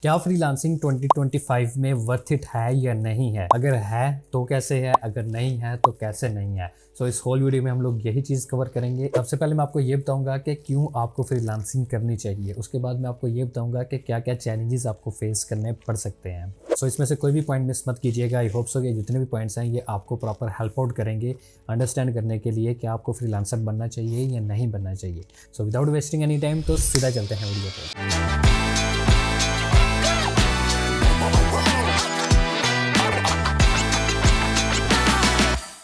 क्या फ्रीलांसिंग 2025 में worth it है या नहीं है? अगर है तो कैसे है, अगर नहीं है तो कैसे नहीं है। सो इस होल वीडियो में हम लोग यही चीज़ कवर करेंगे। सबसे पहले मैं आपको ये बताऊंगा कि क्यों आपको फ्रीलांसिंग करनी चाहिए। उसके बाद मैं आपको ये बताऊंगा कि क्या क्या चैलेंजेस आपको फेस करने पड़ सकते हैं। सो इसमें से कोई भी पॉइंट मिस मत कीजिएगा। आई होप सो कि जितने भी पॉइंट्स हैं ये आपको प्रॉपर हेल्प आउट करेंगे अंडरस्टैंड करने के लिए कि आपको फ्रीलांसर बनना चाहिए या नहीं बनना चाहिए। So without wasting any time तो सीधा चलते हैं वीडियो पे।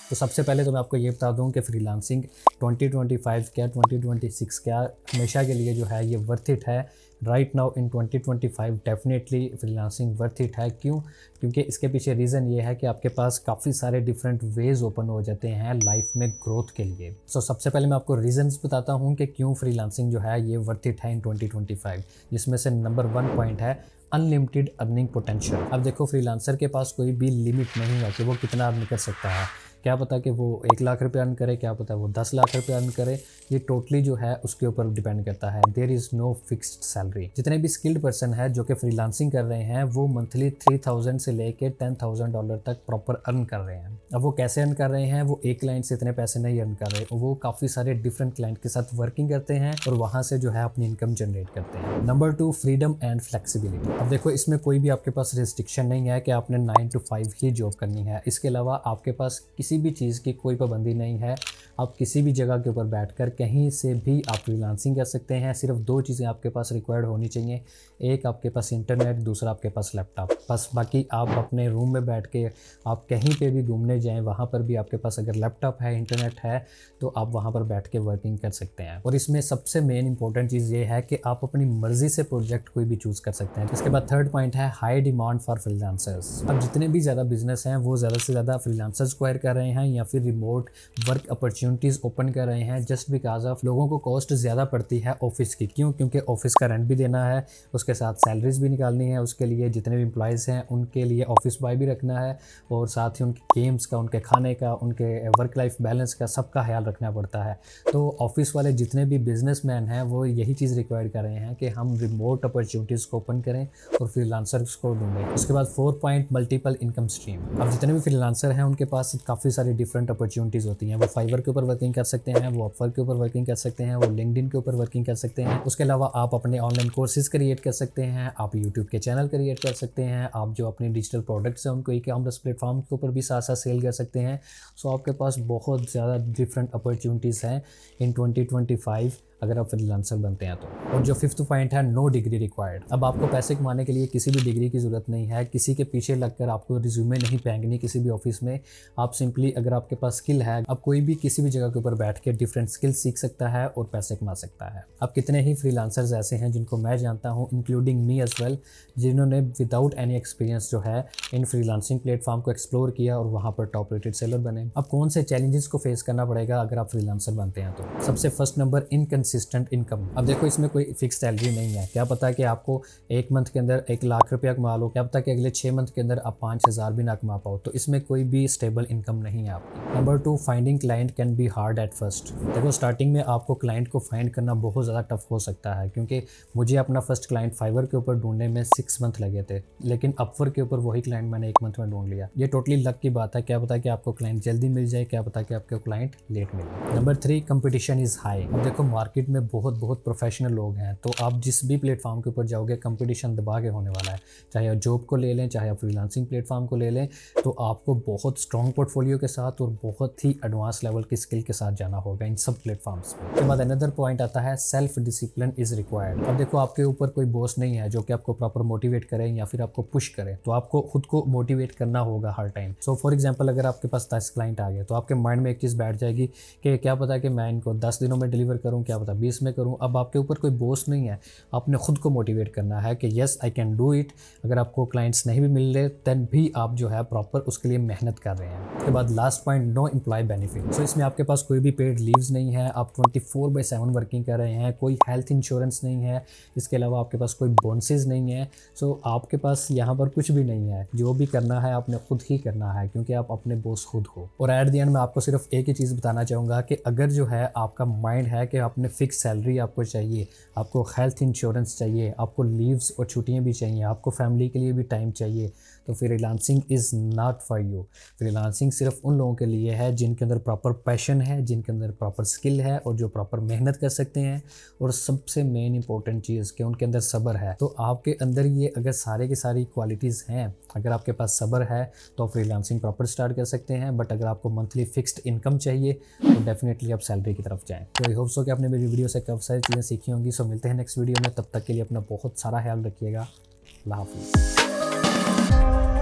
तो सबसे पहले तो मैं आपको ये बता दूं कि फ्रीलांसिंग 2025 क्या 2026 क्या हमेशा के लिए जो है ये वर्थ इट है। Right now in 2025 definitely freelancing worth it है। क्यों? क्योंकि इसके पीछे रीज़न ये है कि आपके पास काफ़ी सारे डिफरेंट वेज ओपन हो जाते हैं लाइफ में ग्रोथ के लिए। सो सबसे पहले मैं आपको रीजंस बताता हूँ कि क्यों फ्रीलांसिंग जो है ये वर्थ इट है इन 2025। जिसमें से नंबर 1 पॉइंट है अनलिमिटेड अर्निंग पोटेंशियल। अब देखो फ्रीलांसर के पास कोई भी लिमिट नहीं है कि वो कितना अर्न कर सकता है। क्या पता कि वो 1 लाख रुपये अर्न करे, क्या पता वो 10 लाख रुपये अर्न करे। ये टोटली जो है उसके ऊपर डिपेंड करता है। There is no fixed salary. जितने भी स्किल्ड पर्सन है जो कि फ्रीलांसिंग कर रहे हैं वो मंथली 3000 से लेके $10,000 तक प्रॉपर अर्न कर रहे हैं। अब वो कैसे अर्न कर रहे हैं? वो एक क्लाइंट से इतने पैसे नहीं अर्न कर रहे, वो काफ़ी सारे डिफरेंट क्लाइंट के साथ वर्किंग करते हैं और वहाँ से जो है अपनी इनकम जनरेट करते हैं। Number 2 freedom and flexibility. अब देखो इसमें कोई भी आपके पास रिस्ट्रिक्शन नहीं है कि आपने 9 to 5 ही जॉब करनी है। इसके अलावा आपके पास किसी भी चीज़ की कोई पाबंदी नहीं है। आप किसी भी जगह के ऊपर बैठकर कहीं से भी आप फ्रीलांसिंग कर सकते हैं। सिर्फ 2 चीज़ें आपके पास रिक्वायर्ड होनी चाहिए। एक आपके पास इंटरनेट, दूसरा आपके पास लैपटॉप। बस बाकी आप अपने रूम में बैठ के आप कहीं पे भी घूमने जाएं, वहाँ पर भी आपके पास अगर लैपटॉप है, इंटरनेट है तो आप वहाँ पर बैठ के वर्किंग कर सकते हैं। और इसमें सबसे मेन इंपॉर्टेंट चीज़ ये है कि आप अपनी मर्जी से प्रोजेक्ट कोई भी चूज़ कर सकते हैं। इसके बाद 3rd पॉइंट है हाई डिमांड फॉर फ्रीलांसर्स। अब जितने भी ज़्यादा बिजनेस हैं वो ज़्यादा से ज़्यादा फ्रीलांसर्स एक्वायर कर रहे हैं या फिर रिमोट वर्क अपॉर्चुनिटीज़ ओपन कर रहे हैं जस्ट बिकॉज ऑफ लोगों को कॉस्ट ज़्यादा पड़ती है ऑफिस की। क्यों? क्योंकि ऑफिस का रेंट भी देना है, उसके साथ सैलरीज भी निकालनी है, उसके लिए जितने भी एम्प्लॉयज़ हैं उनके लिए ऑफिस बॉय भी रखना है और साथ ही उनके गेम्स का, उनके खाने का, उनके वर्क लाइफ बैलेंस का सबका ख्याल रखना पड़ता है। तो ऑफिस वाले जितने भी बिजनेसमैन हैं वो यही चीज़ रिक्वायर कर रहे हैं कि हम रिमोट अपॉर्चुनिटीज़ को ओपन करें और फ्रीलांसर्स को ढूंढें। उसके बाद 4th point multiple income stream. अब जितने भी फ्रीलांसर हैं उनके पास काफ़ी सारी डिफरेंट अपॉर्चुनिटीज़ होती हैं। वो फाइवर के ऊपर वर्किंग कर सकते हैं, वो अपवर्क के ऊपर वर्किंग कर सकते हैं, वो लिंक्डइन के ऊपर वर्किंग कर सकते हैं। उसके अलावा आप अपने ऑनलाइन कोर्सेज क्रिएट कर सकते हैं, आप यूट्यूब के चैनल क्रिएट कर सकते हैं, आप जो अपने डिजिटल प्रोडक्ट्स हैं उनको ई कॉमर्स प्लेटफॉर्म के ऊपर भी साथ साथ सेल कर सकते हैं। सो आपके पास बहुत ज़्यादा डिफरेंट अपॉर्चुनिटीज़ हैं इन 2025 अगर आप फ्रीलांसर बनते हैं तो। और जो 5th पॉइंट है नो डिग्री रिक्वायर्ड। अब आपको पैसे कमाने के लिए किसी भी डिग्री की ज़रूरत नहीं है, किसी के पीछे लगकर आपको रिज्यूमे नहीं फेंकनी किसी भी ऑफिस में। आप सिंपली अगर आपके पास स्किल है, अब कोई भी किसी भी जगह के ऊपर बैठ के डिफरेंट स्किल सीख सकता है और पैसे कमा सकता है। अब कितने ही फ्रीलांसर्स ऐसे हैं जिनको मैं जानता हूँ, इंक्लूडिंग मी एज वेल, जिन्होंने विदाउट एनी एक्सपीरियंस जो है इन फ्रीलांसिंग प्लेटफॉर्म को एक्सप्लोर किया और वहाँ पर टॉप रेटेड सेलर बने। अब कौन से चैलेंजेस को फेस करना पड़ेगा अगर आप फ्रीलांसर बनते हैं तो? सबसे फर्स्ट नंबर इनकंसिस्टेंट इनकम। अब देखो इसमें कोई फिक्स सैलरी नहीं है। क्या पता कि आपको 1 मंथ के अंदर 1 लाख रुपया कमा लो, क्या पता कि अगले 6 मंथ के अंदर आप 5,000 भी ना कमा पाओ। तो इसमें कोई भी स्टेबल इनकम नहीं है आपकी। Number 2 finding client can be hard at first. देखो स्टार्टिंग में आपको क्लाइंट को फाइंड करना बहुत ज़्यादा टफ हो सकता है, क्योंकि मुझे अपना फर्स्ट क्लाइंट फाइवर के ऊपर ढूंढने में 6 मंथ लगे थे, लेकिन अपवर्क के ऊपर वही क्लाइंट मैंने 1 मंथ में ढूंढ लिया। ये टोटली लक की बात है। क्या पता कि आपको क्लाइंट जल्दी मिल जाए, क्या पता कि आपको क्लाइंट लेट मिले। Number 3 competition is high. अब देखो मार्केट में बहुत प्रोफेशनल लोग हैं, तो आप जिस भी प्लेटफॉर्म के ऊपर जाओगे कंपटीशन दबा के होने वाला है। चाहे आप जॉब को ले लें, चाहे आप फ्रीलांसिंग प्लेटफॉर्म को ले लें, तो आपको बहुत स्ट्रॉन्ग पोर्टफोलियो के साथ और बहुत ही एडवांस लेवल की स्किल के साथ जाना होगा इन सब प्लेटफॉर्म्स पे। उसके बाद अनदर पॉइंट आता है सेल्फ डिसिप्लिन इज रिक्वायर्ड। अब देखो आपके ऊपर कोई बॉस नहीं है जो कि आपको प्रॉपर मोटिवेट करे या फिर आपको पुश करे, तो आपको खुद को मोटिवेट करना होगा हर टाइम। सो फॉर एग्जाम्पल अगर आपके पास 10 क्लाइंट आ गए तो आपके माइंड में एक चीज़ बैठ जाएगी कि क्या पता कि मैं इनको 10 दिनों में डिलीवर करूँ, क्या पता 20 में करूँ। अब आपके ऊपर कोई बॉस नहीं है, आपने खुद को मोटिवेट करना है कि yes I can do it. अगर आपको क्लाइंट्स नहीं भी मिल रहे तब भी आप जो है प्रॉपर उसके लिए मेहनत कर रहे हैं। उसके बाद last point no employ benefit. So इसमें आपके पास कोई भी पेड लीव्स नहीं है, आप 24/7 वर्किंग कर रहे हैं, कोई हेल्थ इंश्योरेंस नहीं है, इसके अलावा आपके पास कोई बोनसेस नहीं है। सो आपके पास यहाँ पर कुछ भी नहीं है, जो भी करना है आपने खुद ही करना है क्योंकि आप अपने बॉस खुद हो। और एट द एंड मैं आपको सिर्फ एक ही चीज़ बताना चाहूँगा कि अगर जो है आपका माइंड है कि आपने फिक्स सैलरी आपको चाहिए, आपको हेल्थ इंश्योरेंस चाहिए, आपको लीव्स और छुट्टियाँ भी चाहिए, आपको फैमिली के लिए भी टाइम चाहिए, तो freelancing is not for you. Freelancing सिर्फ उन लोगों के लिए है जिनके अंदर प्रॉपर पैशन है, जिनके अंदर प्रॉपर स्किल है और जो प्रॉपर मेहनत कर सकते हैं, और सबसे मेन इंपॉर्टेंट चीज़ कि उनके अंदर सब्र है। तो आपके अंदर ये अगर सारे की सारी क्वालिटीज़ हैं, अगर आपके पास सब्र है तो आप फ्रीलांसिंग प्रॉपर स्टार्ट कर सकते हैं। बट अगर आपको मंथली फिक्स्ड इनकम चाहिए तो डेफिनेटली आप सैलरी की तरफ जाएँ। तो आई होप सो कि आपने मेरी वीडियो से काफ़ी सारी चीज़ें सीखी होंगी। सो मिलते हैं नेक्स्ट वीडियो में, तब तक के लिए अपना बहुत सारा ख्याल रखिएगा। अल्लाह हाफिज़।